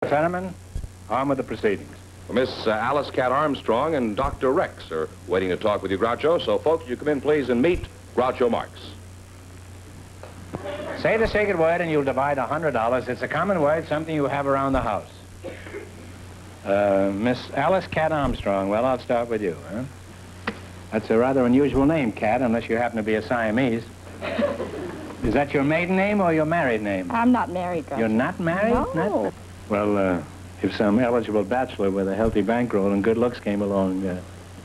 Gentlemen, on with the proceedings. Well, Miss Alice Cat Armstrong and Dr. Rex are waiting to talk with you, Groucho. So, folks, you come in, please, and meet Groucho Marx. Say the sacred word and you'll divide $100. It's a common word, something you have around the house. Miss Alice Cat Armstrong. Well, I'll start with you, huh? That's a rather unusual name, Cat, unless you happen to be a Siamese. Is that your maiden name or your married name? I'm not married, Groucho. You're not married? No. Not? Well, if some eligible bachelor with a healthy bankroll and good looks came along,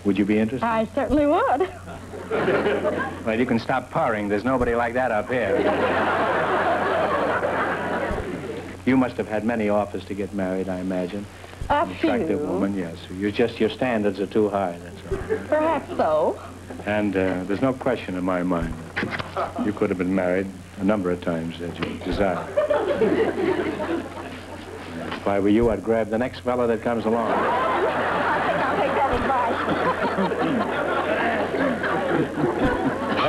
would you be interested? I certainly would. Well, you can stop purring. There's nobody like that up here. You must have had many offers to get married, I imagine. A few. Attractive woman, yes. Your standards are too high, that's all. Perhaps so. And there's no question in my mind that you could have been married a number of times that you desired. If I were you, I'd grab the next fellow that comes along. I'll take that advice.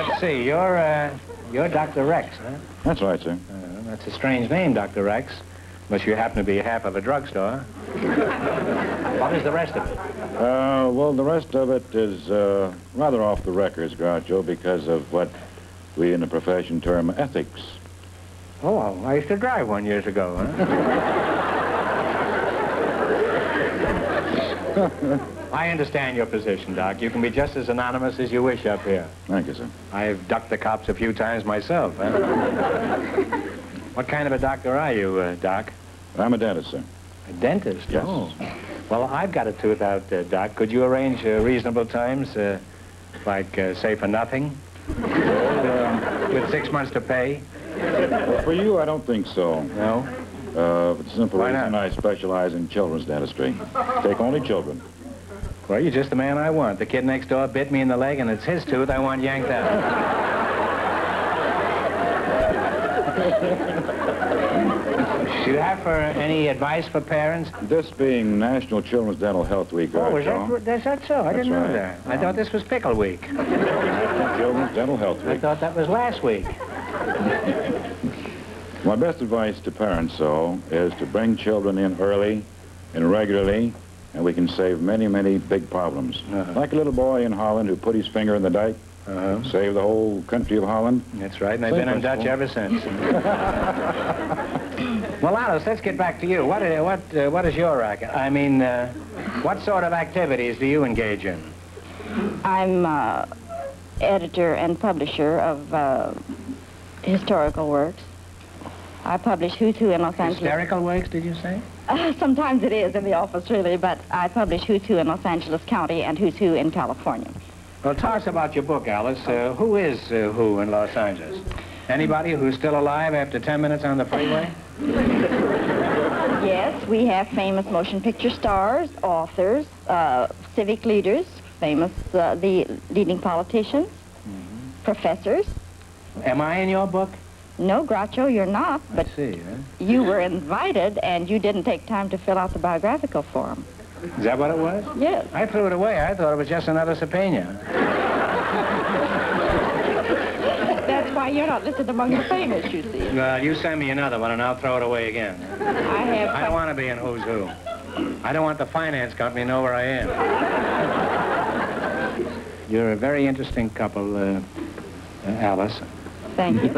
Let's see, you're Dr. Rex, huh? That's right, sir. That's a strange name, Dr. Rex, unless you happen to be half of a drugstore. What is the rest of it? Well, the rest of it is rather off the records, Groucho, because of what we in the profession term ethics. Oh, I used to drive one years ago, huh? I understand your position, Doc. You can be just as anonymous as you wish up here. Thank you, sir. I've ducked the cops a few times myself, huh? What kind of a doctor are you, Doc? I'm a dentist, sir. A dentist? Yes. Oh. Well, I've got a tooth out, Doc. Could you arrange reasonable times, like, say, for nothing? With 6 months to pay? Well, for you, I don't think so. No? For the simple Why reason not? I specialize in children's dentistry. Take only children. Well, you're just the man I want. The kid next door bit me in the leg, and it's his tooth I want yanked out. Do you have any advice for parents? This being National Children's Dental Health Week, Oh, is Groucho. that so? I didn't know right. that. I thought this was Pickle Week. National Children's Dental Health I Week. thought that was last week. My best advice to parents, though, is to bring children in early and regularly, and we can save many, many big problems. Like a little boy in Holland who put his finger in the dike, saved the whole country of Holland. That's right, and they've been in Dutch ever since. Well, Alice, let's get back to you. What is your racket? I mean, what sort of activities do you engage in? I'm editor and publisher of historical works. I publish Who's Who in Los Angeles. Hysterical works, did you say? Sometimes it is in the office, really, but I publish Who's Who in Los Angeles County and Who's Who in California. Well, tell us about your book, Alice. Who is who in Los Angeles? Anybody who's still alive after 10 minutes on the freeway? Yes, we have famous motion picture stars, authors, civic leaders, famous, the leading politicians, professors. Am I in your book? No, Groucho, you're not, but I see, huh? you were invited and you didn't take time to fill out the biographical form. Is that what it was? Yes. I threw it away. I thought it was just another subpoena. That's why you're not listed among the famous, you see. Well, you send me another one and I'll throw it away again. I don't want to be in Who's Who. I don't want the finance company to know where I am. You're a very interesting couple, Alice. Thank you.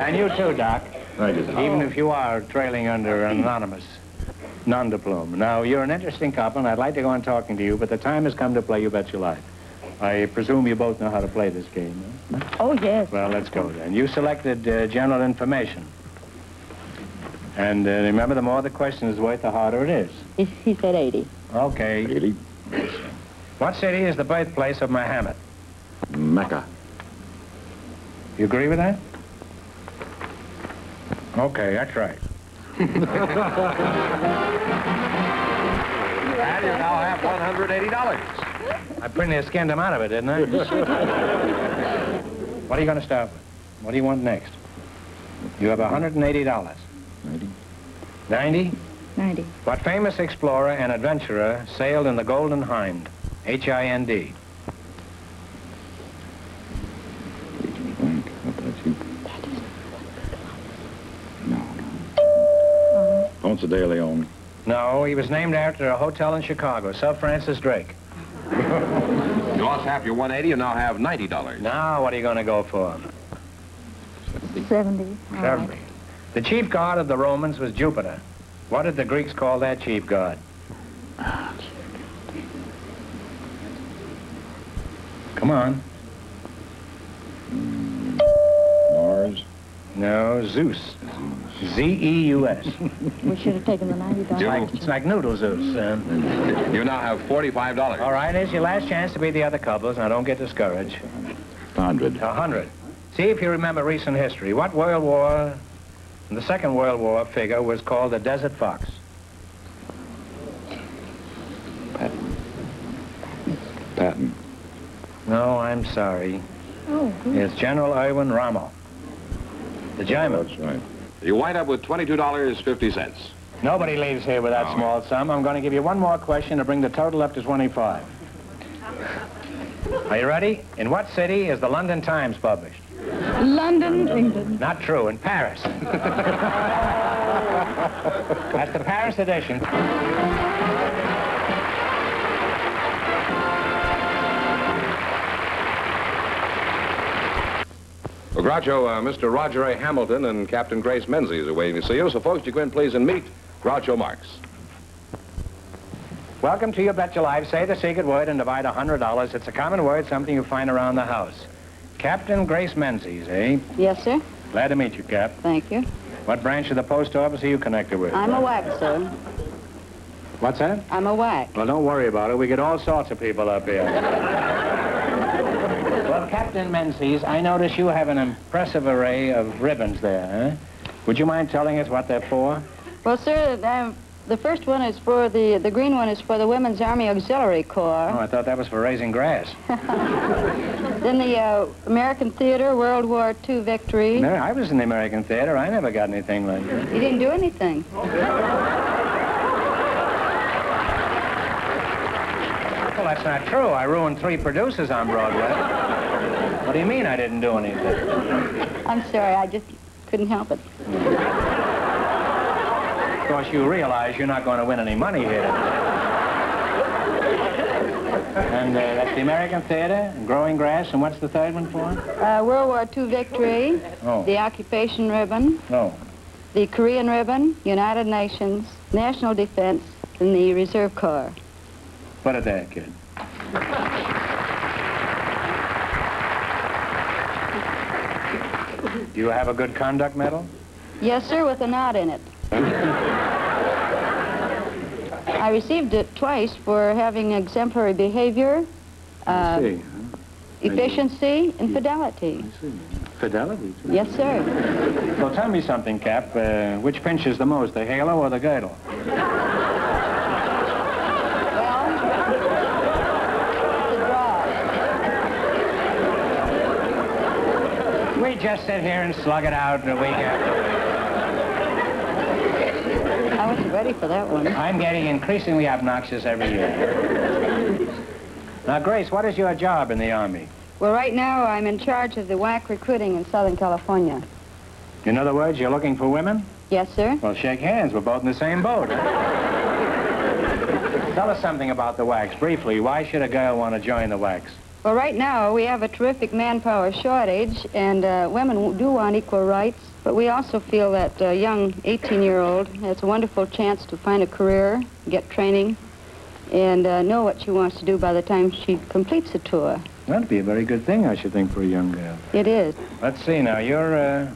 And you too, Doc. Thank you, sir. Even if you are trailing under an anonymous non-diploma. Now, you're an interesting couple, and I'd like to go on talking to you, but the time has come to play You Bet Your Life. I presume you both know how to play this game, huh? Oh, yes. Well, let's go then. You selected general information. And remember, the more the question is worth, the harder it is. He said 80. Okay. 80. What city is the birthplace of Muhammad? Mecca. You agree with that? Okay, that's right. And you now have $180. I pretty near skinned him out of it, didn't I? What are you going to start with? What do you want next? You have $180. 90. 90? 90. What famous explorer and adventurer sailed in the Golden Hind? H-I-N-D. How about you? No. Ponce de Leon. No, he was named after a hotel in Chicago, Sir Francis Drake. You lost half your 180 and now have $90. Now, what are you going to go for? 70. 70. The chief god of the Romans was Jupiter. What did the Greeks call that chief god? Come on. Mars. No, Zeus. Z-E-U-S. We should have taken the $90. It's like noodle Zeus. You now have $45. All right, here's your last chance to beat the other couples. Now, don't get discouraged. 100. 100. See if you remember recent history. What World War, the Second World War figure was called the Desert Fox? Patton. No, I'm sorry. Oh, It's General Erwin Rommel. The German. That's right. You wind up with $22.50. Nobody leaves here with that No. small sum. I'm going to give you one more question to bring the total up to 25. Are you ready? In what city is the London Times published? London, England. Not true, in Paris. That's the Paris edition. Well, Groucho, Mr. Roger A. Hamilton and Captain Grace Menzies are waiting to see you. So, folks, you go in, please, and meet Groucho Marx. Welcome to your Bet Your Life. Say the secret word and divide $100. It's a common word, something you find around the house. Captain Grace Menzies, eh? Yes, sir. Glad to meet you, Cap. Thank you. What branch of the post office are you connected with? I'm a whack, sir. What's that? I'm a whack. Well, don't worry about it. We get all sorts of people up here. Well, Captain Menzies, I notice you have an impressive array of ribbons there, huh? Would you mind telling us what they're for? Well, sir, the first one is for the green one is for the Women's Army Auxiliary Corps. Oh, I thought that was for raising grass. Then the American Theater World War II victory. No, I was in the American theater. I never got anything like that. You didn't do anything. Well, that's not true. I ruined 3 producers on Broadway. What do you mean I didn't do anything? I'm sorry, I just couldn't help it. Of course, you realize you're not going to win any money here. And that's the American Theater, and Growing Grass, and what's the third one for? World War II victory, Oh. the occupation ribbon, Oh. the Korean ribbon, United Nations, National Defense, and the Reserve Corps. Put it there, kid. Do you have a good conduct medal? Yes, sir, with a knot in it. I received it twice for having exemplary behavior, I see. efficiency, and fidelity. I see. Fidelity, too. Yes, sir. Well, tell me something, Cap. Which pinches the most, the halo or the girdle? Well, the draw. We just sit here and slug it out week after week. I wasn't ready for that one. I'm getting increasingly obnoxious every year. Now, Grace, what is your job in the Army? Well, right now I'm in charge of the WAC recruiting in Southern California. In other words, you're looking for women? Yes, sir. Well, shake hands. We're both in the same boat. Tell us something about the WACs, briefly. Why should a girl want to join the WACs? Well, right now we have a terrific manpower shortage, and women do want equal rights, but we also feel that a young 18-year-old has a wonderful chance to find a career, get training, and know what she wants to do by the time she completes the tour. That'd be a very good thing, I should think, for a young girl. It is. Let's see now. You're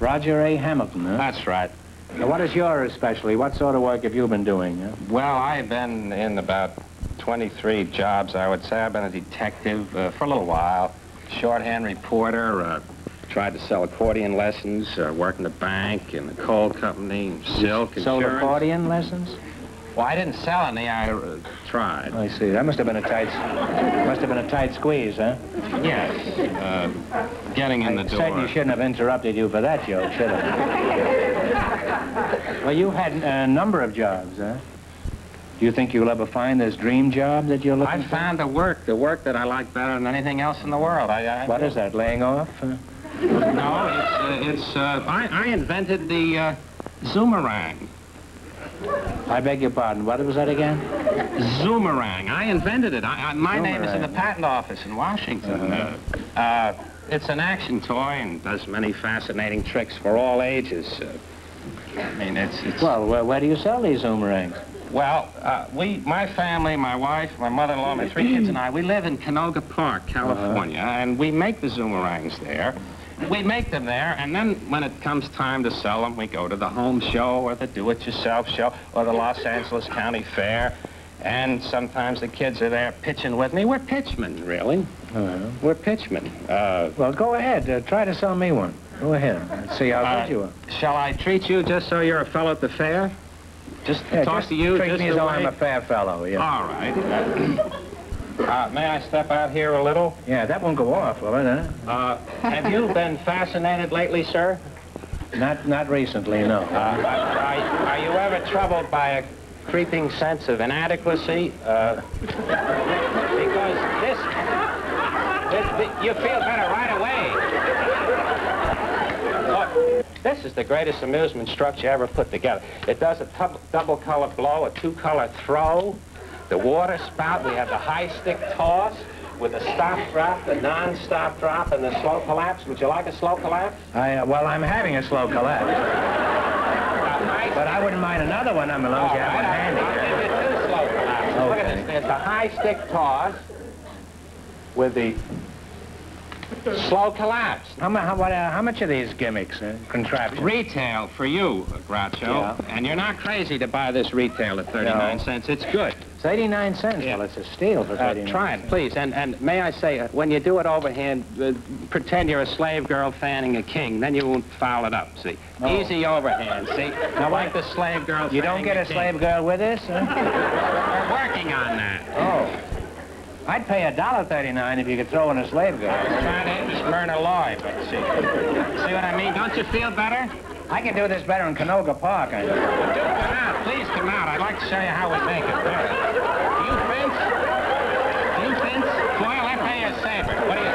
Roger A. Hamilton, huh? That's right. Now, what is your specialty? What sort of work have you been doing? Huh? Well, I've been in about 23 jobs, I would say. I've been a detective for a little while, shorthand reporter, tried to sell accordion lessons, worked in the bank, in the coal company, silk, Sold insurance. accordion lessons? Well, I didn't sell any. I tried. I see. That must have been a tight squeeze, huh? Yes. Getting in the I door. certainly shouldn't have interrupted you for that joke, should I? Well, you had a number of jobs, huh? Do you think you'll ever find this dream job that you're looking I for? found the work that I like better than anything else in the world. What is that, laying off? No, I invented the zoomerang. I beg your pardon. What was that again? Zoomerang. I invented it. My name is in the patent office in Washington. It's an action toy and does many fascinating tricks for all ages. I mean, it's... Well, where do you sell these zoomerangs? Well, my family, my wife, my mother-in-law, my 3 kids and I, we live in Canoga Park, California, and we make the zoomerangs there. We make them there, and then when it comes time to sell them, we go to the home show or the do-it-yourself show or the Los Angeles County Fair, and sometimes the kids are there pitching with me. We're pitchmen, really. We're pitchmen. Well, go ahead. Try to sell me one. Go ahead. Let's see how good you are. Shall I treat you just so you're a fellow at the fair? Just talk to you? Treat me as though I'm a fair fellow, yeah. All right. May I step out here a little? Yeah, that won't go off, will it, huh? Have you been fascinated lately, sir? Not recently, no. Are you ever troubled by a creeping sense of inadequacy? Because this, you feel better right away. Look, this is the greatest amusement structure ever put together. It does a double color blow, a 2-color throw, the water spout. We have the high stick toss with the stop drop, the non-stop drop, and the slow collapse. Would you like a slow collapse? Well, I'm having a slow collapse. But I wouldn't mind another one, as long as you have one handy. I'll give you 2 slow collapses. Okay. Look at this. There's the high stick toss with the slow collapse. How much are these gimmicks, contraptions? Retail for you, Groucho. Yeah. And you're not crazy to buy this retail at 39 cents. It's good. It's 89 cents. Yeah. Well, it's a steal for 39 Try it, please. And may I say, when you do it overhand, pretend you're a slave girl fanning a king. Then you won't foul it up, see? Oh. Easy overhand, see? Now, like the slave girl You don't get a slave girl with this, huh? We're working on that. Oh. I'd pay $1.39 if you could throw in a slave girl. I was trying to Smyrna Loy, but see what I mean? Don't you feel better? I can do this better in Canoga Park. Come out. Please come out. I'd like to show you how we make it. There. Do you fence? Do you fence? Boyle, I pay you a saber. What do you...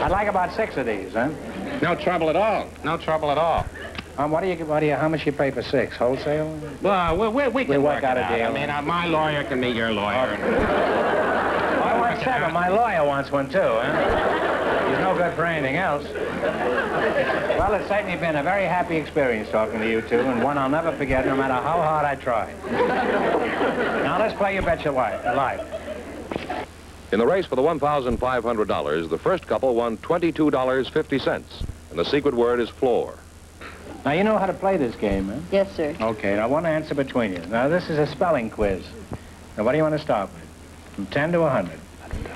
I'd like about 6 of these, huh? No trouble at all. No trouble at all. How much you pay for 6? Wholesale? Well, we can work out a it deal. I mean, my lawyer can meet your lawyer. I want 7. My lawyer wants one, too, huh? He's no good for anything else. Well, it's certainly been a very happy experience talking to you two, and one I'll never forget no matter how hard I try. Now, let's play You Bet Your Life. In the race for the $1,500, the first couple won $22.50, and the secret word is floor. Now, you know how to play this game, huh? Yes, sir. Okay, now one answer between you. Now, this is a spelling quiz. Now, what do you want to start with? From 10 to 100.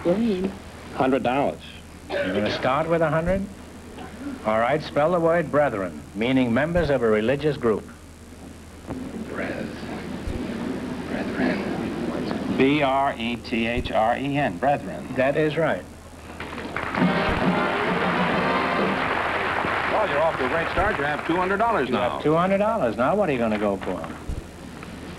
$100. You're going to start with 100? All right, spell the word brethren, meaning members of a religious group. Brethren. B-R-E-T-H-R-E-N, brethren. That is right. Well, you're off to a great start. You have $200 You now. have $200. Now, what are you going to go for?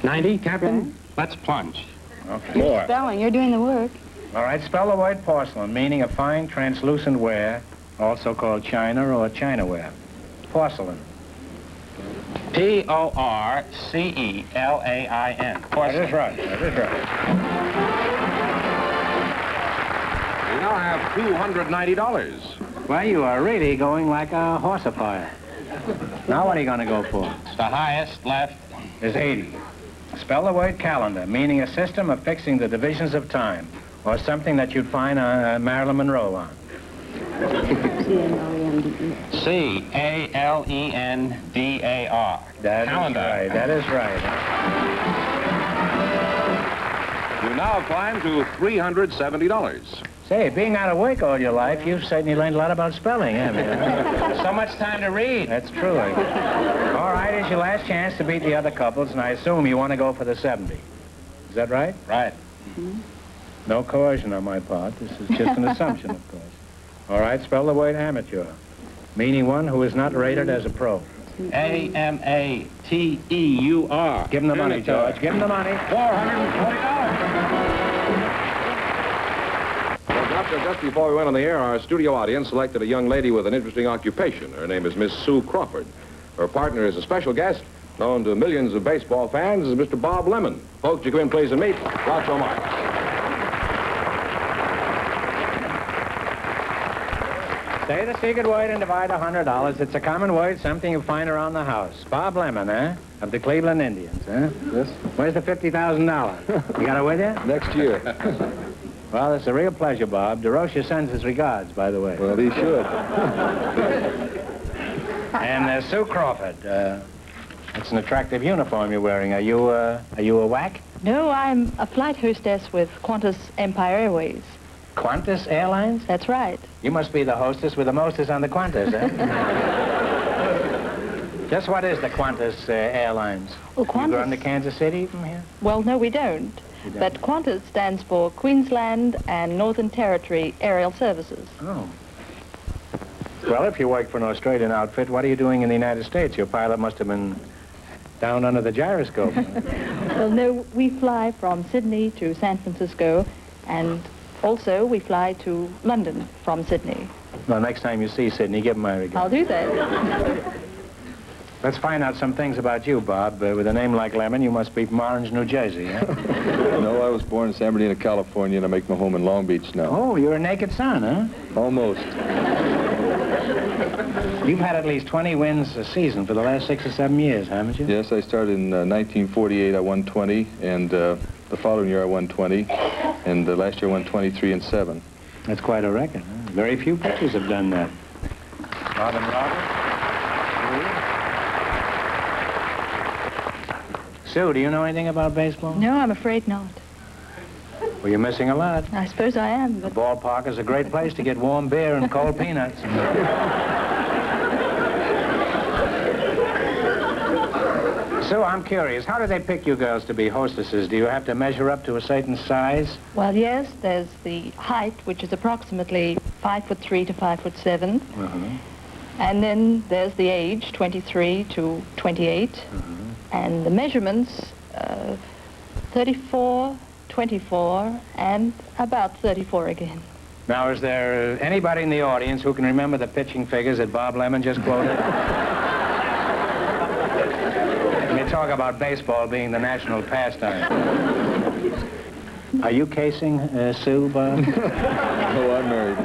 90, Captain? Let's plunge. Okay. More. Spelling, you're doing the work. All right, spell the word porcelain, meaning a fine, translucent ware, also called china or chinaware. Porcelain. P-O-R-C-E-L-A-I-N. That is right. That is right. You now have $290. Well, you are really going like a horse afire. Now, what are you going to go for? The highest left. Is 80. Spell the word calendar, meaning a system of fixing the divisions of time, or something that you'd find Marilyn Monroe on. C-A-L-E-N-D-E-R. C-A-L-E-N-D-A-R. That Calendar. is right. That is right. You now climb to $370. Say, being out of work all your life, you've certainly learned a lot about spelling, haven't you? So much time to read. That's true. All right, it's your last chance to beat the other couples, and I assume you want to go for the 70. Is that right? Right. No coercion on my part. This is just an assumption, of course. All right, spell the word amateur, meaning one who is not rated as a pro. Amateur. Give him the money, George. Give him the money. $440. Well, Doctor, just before we went on the air, our studio audience selected a young lady with an interesting occupation. Her name is Miss Sue Crawford. Her partner is a special guest, known to millions of baseball fans, is Mr. Bob Lemon. Folks, you come in, please, and meet Groucho Marx. Say the secret word and divide $100. It's a common word, something you find around the house. Bob Lemon, eh? Of the Cleveland Indians, eh? Yes. Where's the $50,000? You got it with you? Next year. Well, it's a real pleasure, Bob. DeRocha sends his regards, by the way. Well, he should. And Sue Crawford, it's an attractive uniform you're wearing. Are you a whack? No, I'm a flight hostess with Qantas Empire Airways. Qantas Airlines? That's right. You must be the hostess with the mostest on the Qantas, eh? Just what is the Qantas Airlines? Well, You go Qantas... on to Kansas City from here? Well, no, we don't. You don't. But Qantas stands for Queensland and Northern Territory Aerial Services. Oh. Well, if you work for an Australian outfit, what are you doing in the United States? Your pilot must have been down under the gyroscope. Well, no, we fly from Sydney to San Francisco, and also we fly to London from Sydney. Well, next time you see Sydney, give him my regards. I'll do that. Let's find out some things about you, Bob. With a name like Lemon, you must be from Orange, New Jersey, eh? No, I was born in San Bernardino, California, and I make my home in Long Beach now. Oh, you're a naked son, huh? Almost. You've had at least 20 wins a season for the last 6 or 7 years, haven't you? Yes, I started in 1948. I won 20, and the following year I won 20, and last year I won 23 and 7. That's quite a record, huh? Very few pitchers have done that. Bob and Robert? Sue, do you know anything about baseball? No, I'm afraid not. Well, you're missing a lot. I suppose I am, The but... ballpark is a great place to get warm beer and cold peanuts. Sue, I'm curious. How do they pick you girls to be hostesses? Do you have to measure up to a certain size? Well, yes, there's the height, which is approximately 5'3" to 5'7". And then there's the age, 23 to 28. And the measurements, 34, 24, and about 34 again. Now, is there anybody in the audience who can remember the pitching figures that Bob Lemon just quoted? Let me talk about baseball being the national pastime. Are you casing Sue, Bob? Oh, I'm married.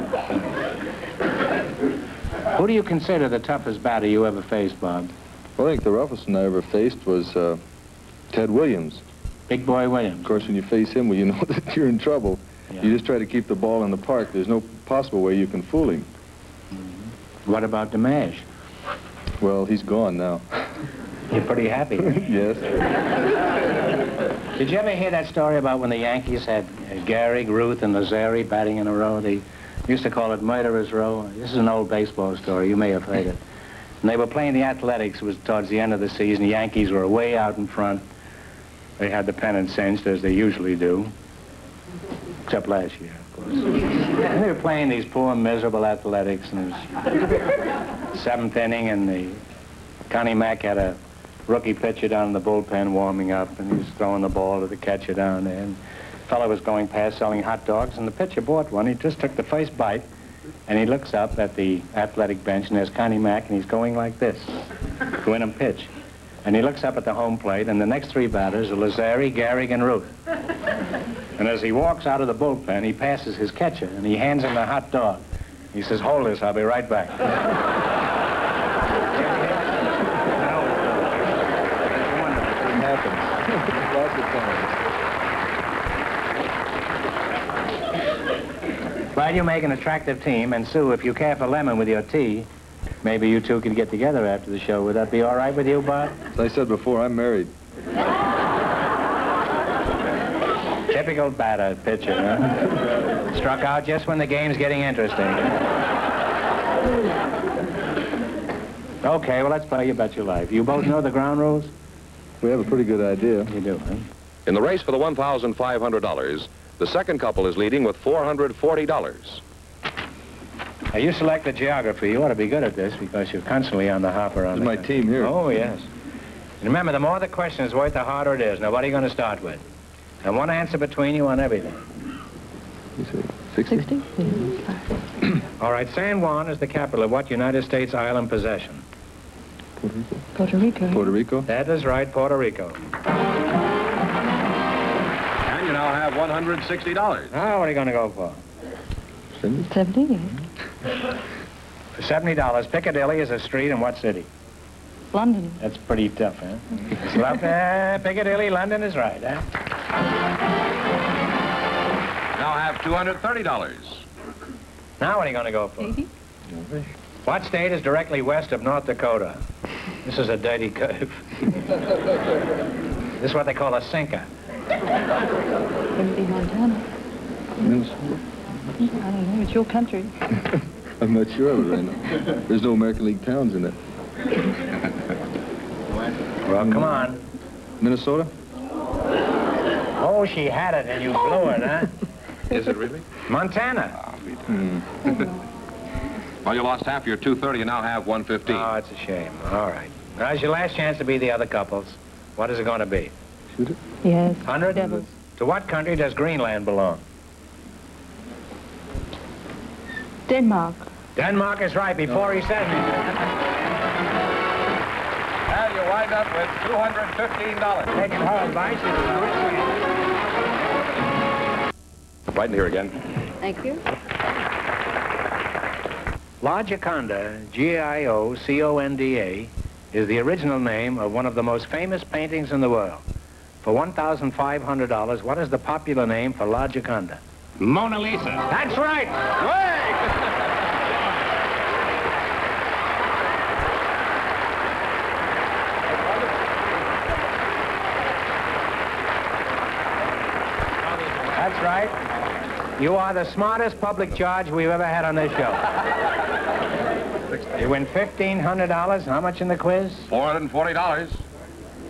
Who do you consider the toughest batter you ever faced, Bob? Well, I think the roughest one I ever faced was Ted Williams. Big Boy Williams. Of course, when you face him, well, you know that you're in trouble. Yeah. You just try to keep the ball in the park. There's no possible way you can fool him. What about DeMash? Well, he's gone now. You're pretty happy. Yes. Did you ever hear that story about when the Yankees had Gehrig, Ruth, and Lazzari batting in a row? They used to call it Murderer's Row. This is an old baseball story. You may have heard it. And they were playing the Athletics. It was towards the end of the season. The Yankees were way out in front. They had the pennant cinched, as they usually do. Except last year, of course. And they were playing these poor, miserable Athletics. And it was 7th inning, and Connie Mack had a rookie pitcher down in the bullpen warming up, and he was throwing the ball to the catcher down there. And the fellow was going past selling hot dogs, and the pitcher bought one. He just took the first bite, and he looks up at the athletic bench, and there's Connie Mack, and he's going like this to win him pitch. And he looks up at the home plate, and the next 3 batters are Lazzari, Gehrig, and Ruth. And as he walks out of the bullpen, he passes his catcher, and he hands him the hot dog. He says, "Hold this, I'll be right back." It happens. Lots of times. Well, you make an attractive team, and Sue, if you care for Lemon with your tea, maybe you two could get together after the show. Would that be all right with you, Bob? As I said before, I'm married. Typical batter, pitcher, huh? Struck out just when the game's getting interesting. Okay, well, let's play You Bet Your Life. You both know the ground rules? We have a pretty good idea. You do, huh? In the race for the $1,500, the second couple is leading with $440. Now, you selected geography. You ought to be good at this because you're constantly on the hop around. This is my team here. Oh, yes. And remember, the more the question is worth, the harder it is. Now, what are you going to start with? And one answer between you on everything. You say 60? 60? All right, San Juan is the capital of what United States island possession? Puerto Rico. Puerto Rico? That is right, Puerto Rico. And you now have $160. Now, what are you going to go for? 70? For $70, Piccadilly is a street in what city? London. That's pretty tough, huh? Piccadilly, London is right, huh? Now have $230. Now what are you going to go for? 80? What state is directly west of North Dakota? This is a dirty curve. This is what they call a sinker. Wouldn't be Montana. Minnesota? I don't know. It's your country. I'm not sure of it right now. There's no American League towns in it. Well, come on. Minnesota? Oh, she had it and you blew it, huh? Is it really? Montana. Well, you lost half your $230 and now have $115. Oh, it's a shame. All right. Now, it's your last chance to be the other couples. What is it going to be? Shoot it? Yes. 100? Devils. To what country does Greenland belong? Denmark. Denmark is right before he says it. And you wind up with $215. Taking her advice is a rich man. Right in here again. Thank you. La Gioconda, Gioconda, is the original name of one of the most famous paintings in the world. For $1,500, what is the popular name for La Gioconda? Mona Lisa. That's right. That's right. You are the smartest public charge we've ever had on this show. You win $1,500. How much in the quiz? $440.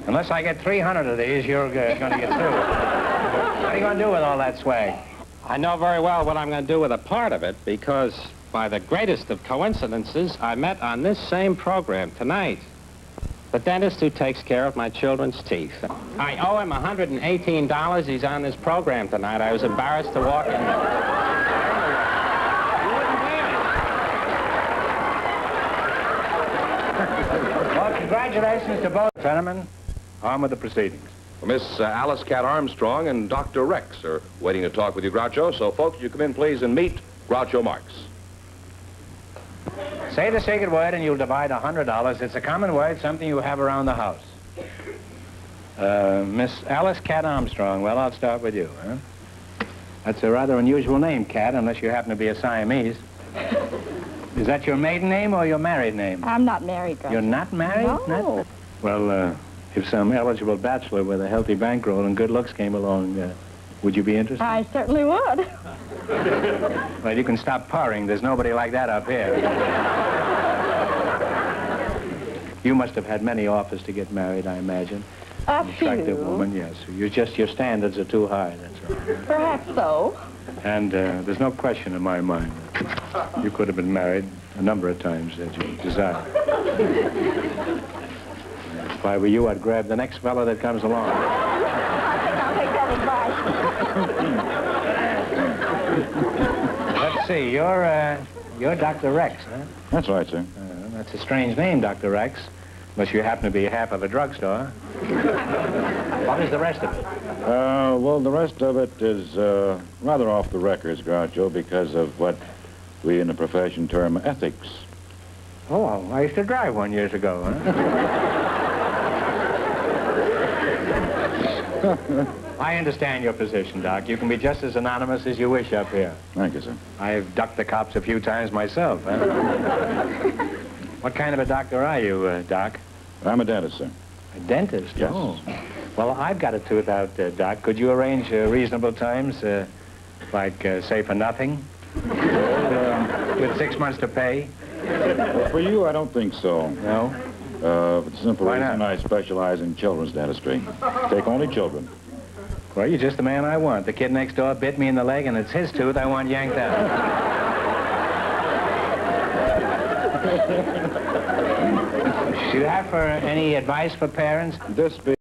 Unless I get 300 of these, you're going to get through. What are you going to do with all that swag? I know very well what I'm going to do with a part of it because by the greatest of coincidences, I met on this same program tonight the dentist who takes care of my children's teeth. I owe him $118. He's on this program tonight. I was embarrassed to walk in. Well, congratulations to both gentlemen. On with the proceedings. Well, Miss Alice Cat Armstrong and Dr. Rex are waiting to talk with you, Groucho. So, folks, you come in, please, and meet Groucho Marx. Say the secret word and you'll divide $100. It's a common word, something you have around the house. Miss Alice Cat Armstrong. Well, I'll start with you, huh? That's a rather unusual name, Cat, unless you happen to be a Siamese. Is that your maiden name or your married name? I'm not married, Groucho. You're not married? No. Well, if some eligible bachelor with a healthy bankroll and good looks came along, would you be interested? I certainly would. Well, you can stop purring. There's nobody like that up here. You must have had many offers to get married, I imagine. A An attractive few. woman, yes. Your standards are too high, that's all. Perhaps so. And there's no question in my mind that you could have been married a number of times that you desire. If I were you, I'd grab the next fellow that comes along. I'll take that advice. Let's see, you're Dr. Rex, huh? That's right, sir. That's a strange name, Dr. Rex, unless you happen to be half of a drugstore. What is the rest of it? Well, the rest of it is rather off the records, Groucho, because of what we in the profession term ethics. Oh, I used to drive one years ago, huh? I understand your position, Doc. You can be just as anonymous as you wish up here. Thank you, sir. I've ducked the cops a few times myself, huh? What kind of a doctor are you, Doc? I'm a dentist, sir. A dentist? Yes. Oh. Well, I've got a tooth out, Doc. Could you arrange reasonable times, like, say, for nothing? With 6 months to pay? Well, for you, I don't think so. No? For the simple Why reason not? I specialize in children's dentistry. Take only children. Well, you're just the man I want. The kid next door bit me in the leg, and it's his tooth I want yanked out. Do you have any advice for parents? This